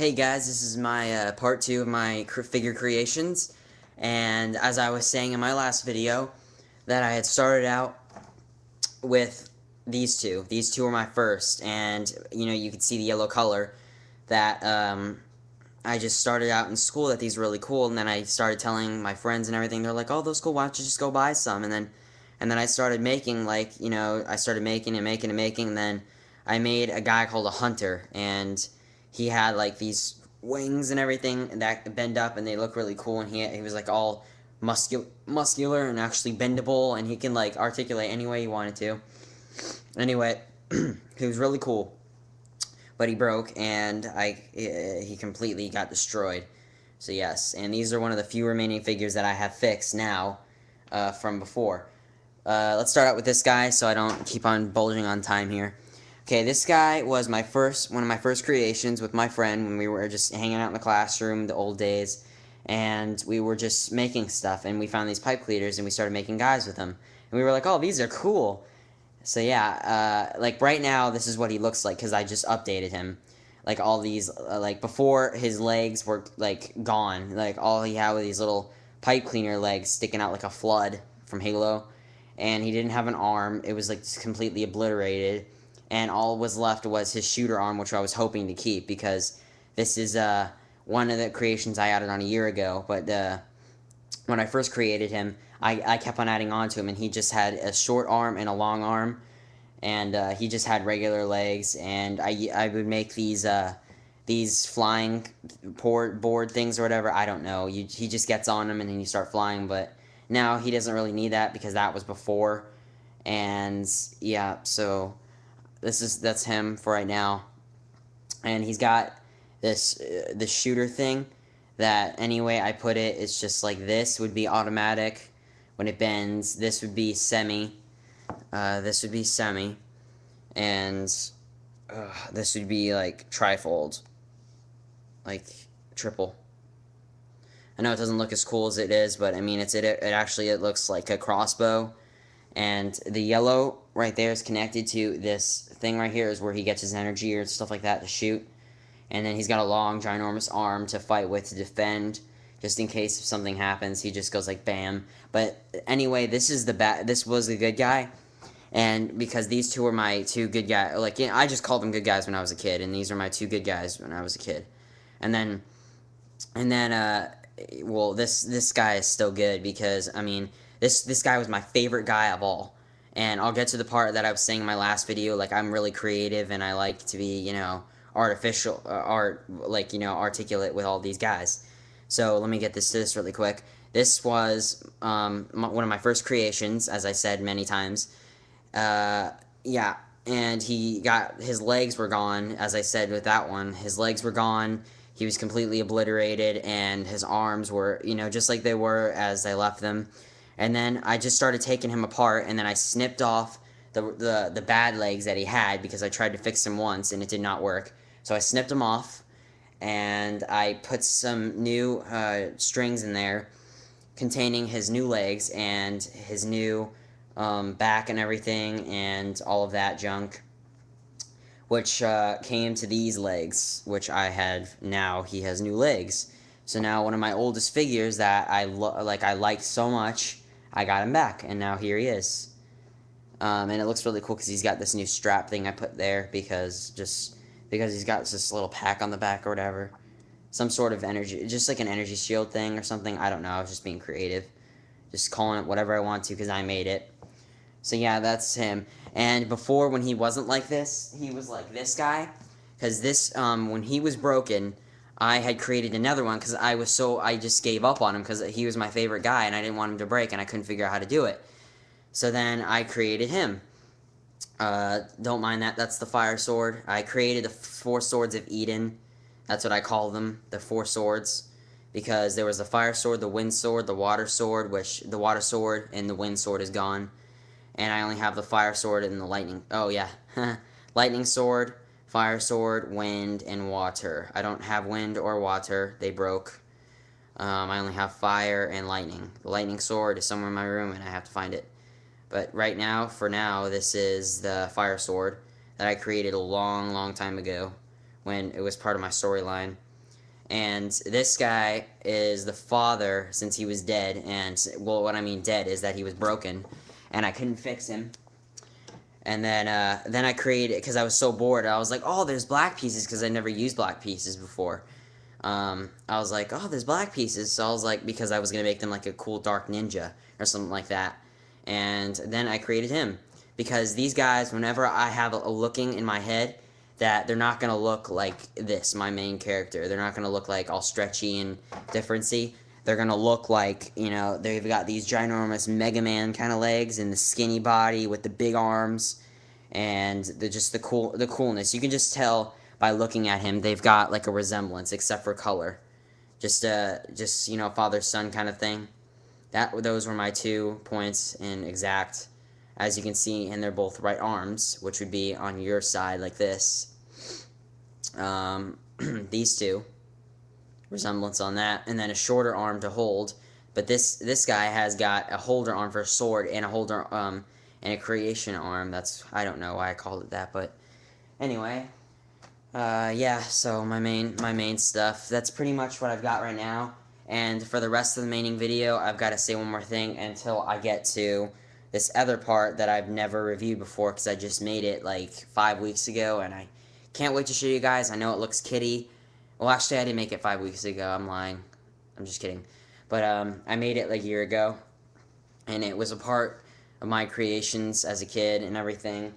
Hey guys, this is my part 2 of my figure creations, and as I was saying in my last video, that I had started out with these two. These two were my first, and you can see the yellow color that I just started out in school that these were really cool, and then I started telling my friends and everything. They're like, "Oh, those cool. Why don't you just go buy some?" And then I started making I started making and making and making, and then I made a guy called a hunter, and he had like these wings and everything that bend up, and they look really cool. And he was like all muscular and actually bendable, and he can like articulate any way he wanted to. Anyway, he was really cool, but he broke, and he completely got destroyed. So yes, and these are one of the few remaining figures that I have fixed now from before. Let's start out with this guy so I don't keep on bulging on time here. Okay, this guy was one of my first creations with my friend when we were just hanging out in the classroom, the old days, and we were just making stuff, and we found these pipe cleaners, and we started making guys with them. And we were like, oh, these are cool. So yeah, like right now, this is what he looks like, because I just updated him. Like all these, like before his legs were like gone, like all he had were these little pipe cleaner legs sticking out like a flood from Halo, and he didn't have an arm. It was like completely obliterated, and all was left was his shooter arm, which I was hoping to keep because this is one of the creations I added on a year ago. But when I first created him, I kept on adding on to him, and he just had a short arm and a long arm, and he just had regular legs. And I would make these flying board things or whatever. I don't know. He just gets on them, and then you start flying. But now he doesn't really need that because that was before. And yeah, so that's him for right now, and he's got this shooter thing that any way I put it, it's just like this would be automatic when it bends. This would be semi. This would be semi, and this would be like trifold, like triple. I know it doesn't look as cool as it is, but I mean it looks like a crossbow. And the yellow right there is connected to this thing right here is where he gets his energy or stuff like that to shoot. And then he's got a long, ginormous arm to fight with to defend, just in case if something happens. He just goes like bam. But anyway, this was the good guy, and because these two were my two good guys, like I just called them good guys when I was a kid, and these are my two good guys when I was a kid. And then well, this guy is still good because I mean. This guy was my favorite guy of all. And I'll get to the part that I was saying in my last video, like I'm really creative and I like to be, articulate with all these guys. So let me get to this really quick. This was one of my first creations, as I said many times. Yeah, and his legs were gone, as I said with that one. His legs were gone. He was completely obliterated, and his arms were, just like they were as I left them. And then I just started taking him apart, and then I snipped off the bad legs that he had because I tried to fix them once, and it did not work. So I snipped them off, and I put some new strings in there containing his new legs and his new back and everything and all of that junk, which came to these legs, which I had now. He has new legs. So now one of my oldest figures that I liked so much, I got him back, and now here he is. And it looks really cool because he's got this new strap thing I put there because he's got this little pack on the back or whatever. Some sort of energy, just like an energy shield thing or something. I don't know. I was just being creative. Just calling it whatever I want to because I made it. So yeah, that's him. And before, when he wasn't like this, he was like this guy. Because when he was broken, I had created another one because I just gave up on him because he was my favorite guy and I didn't want him to break and I couldn't figure out how to do it. So then I created him. Don't mind that. That's the fire sword. I created the 4 swords of Eden. That's what I call them, the 4 swords. Because there was the fire sword, the wind sword, the water sword, which the water sword and the wind sword is gone. And I only have the fire sword and the lightning. Oh yeah, lightning sword, fire sword, wind, and water. I don't have wind or water. They broke. I only have fire and lightning. The lightning sword is somewhere in my room, and I have to find it. But right now, for now, this is the fire sword that I created a long, long time ago when it was part of my storyline. And this guy is the father since he was dead. And, well, what I mean dead is that he was broken. And I couldn't fix him. And then I created, because I was so bored, I was like, oh, there's black pieces, because I never used black pieces before. I was like, oh, there's black pieces. So I was like, because I was going to make them like a cool dark ninja or something like that. And then I created him. Because these guys, whenever I have a looking in my head, that they're not going to look like this, my main character. They're not going to look like all stretchy and differency. They're going to look like, you know, they've got these ginormous Mega Man kind of legs and the skinny body with the big arms and just the coolness. You can just tell by looking at him, they've got like a resemblance except for color. Just you know, father-son kind of thing. Those were my 2 points in exact. As you can see, and they're both right arms, which would be on your side like this. These two, resemblance on that, and then a shorter arm to hold. But this guy has got a holder arm for a sword and a holder and a creation arm. I don't know why I called it that, but anyway, yeah. So my main stuff. That's pretty much what I've got right now. And for the rest of the maining video, I've got to say one more thing until I get to this other part that I've never reviewed before, because I just made it like 5 weeks ago, and I can't wait to show you guys. I know it looks kitty. Well, actually, I didn't make it 5 weeks ago. I'm lying. I'm just kidding. But I made it like a year ago, and it was a part of my creations as a kid and everything.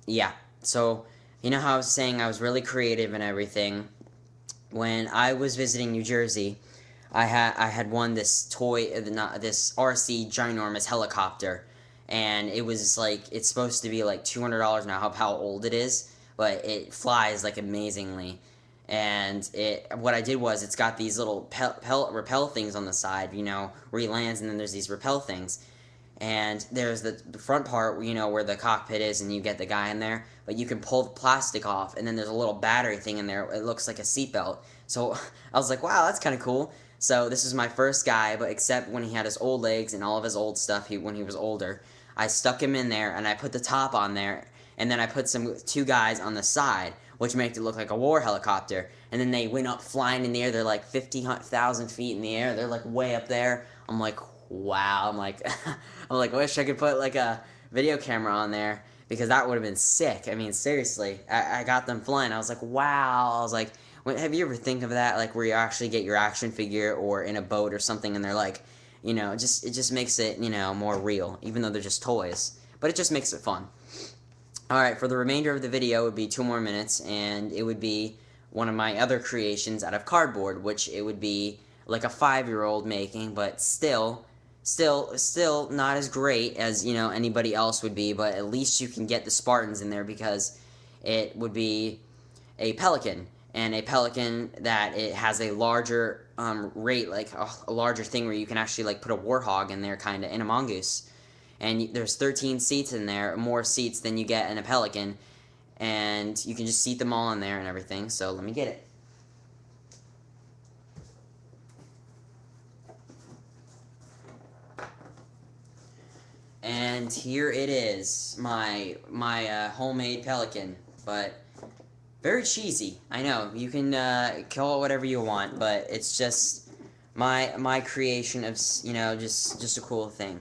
Yeah. So, you know how I was saying I was really creative and everything. When I was visiting New Jersey, I had won this this RC ginormous helicopter, and it was like, it's supposed to be like $200 now, how old it is, but it flies like amazingly. And what I did was, it's got these little repel things on the side, you know, where he lands, and then there's these repel things. And there's the front part, you know, where the cockpit is, and you get the guy in there, but you can pull the plastic off, and then there's a little battery thing in there. It looks like a seatbelt. So I was like, wow, that's kind of cool. So this is my first guy, but except when he had his old legs and all of his old stuff when he was older, I stuck him in there, and I put the top on there, and then I put 2 guys on the side, which made it look like a war helicopter. And then they went up flying in the air. They're like 50,000 feet in the air. They're like way up there. I'm like, wow. I'm like, I wish I could put like a video camera on there, because that would have been sick. I mean, seriously, I got them flying. I was like, wow. I was like, have you ever think of that, like where you actually get your action figure or in a boat or something, and they're like, you know, it just makes it, you know, more real, even though they're just toys. But it just makes it fun. Alright, for the remainder of the video, it would be 2 more minutes, and it would be one of my other creations out of cardboard, which it would be like a 5-year-old making, but still not as great as, you know, anybody else would be, but at least you can get the Spartans in there, because it would be a pelican, and a pelican that it has a larger rate, like a larger thing where you can actually like put a warthog in there, kind of, in a mongoose. And there's 13 seats in there, more seats than you get in a pelican, and you can just seat them all in there and everything. So let me get it. And here it is, my homemade pelican, but very cheesy. I know, you can call it whatever you want, but it's just my creation of, you know, just a cool thing.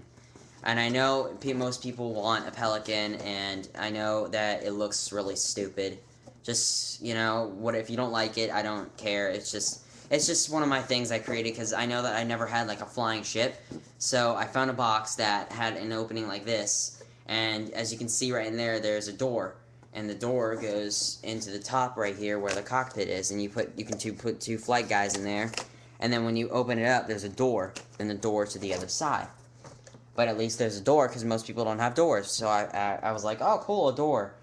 And I know most people want a pelican, and I know that it looks really stupid. Just, you know, what if you don't like it, I don't care. It's just one of my things I created, because I know that I never had like a flying ship. So I found a box that had an opening like this, and as you can see right in there, there's a door. And the door goes into the top right here where the cockpit is, and you can put 2 flight guys in there. And then when you open it up, there's a door, and the door to the other side. But at least there's a door, because most people don't have doors. So I was like, oh, cool, a door.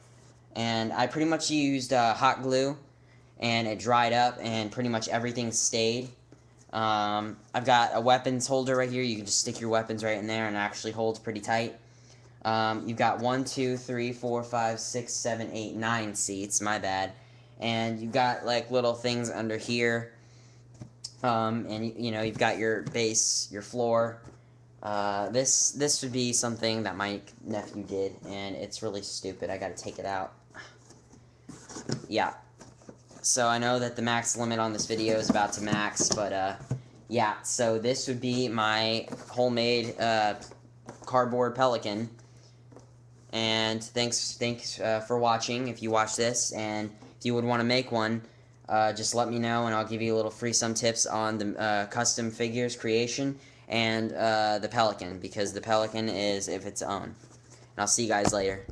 And I pretty much used hot glue, and it dried up, and pretty much everything stayed. I've got a weapons holder right here. You can just stick your weapons right in there, and it actually holds pretty tight. You've got 1, 2, 3, 4, 5, 6, 7, 8, 9 seats. My bad. And you've got like little things under here. And you know, you've got your base, your floor. This would be something that my nephew did, and it's really stupid. I gotta take it out. Yeah. so I know that the max limit on this video is about to max, but yeah, so this would be my homemade cardboard pelican. And thanks for watching. If you watch this, and if you would want to make one, just let me know, and I'll give you a little free some tips on the custom figures creation and the pelican, because the pelican is of its own. And I'll see you guys later.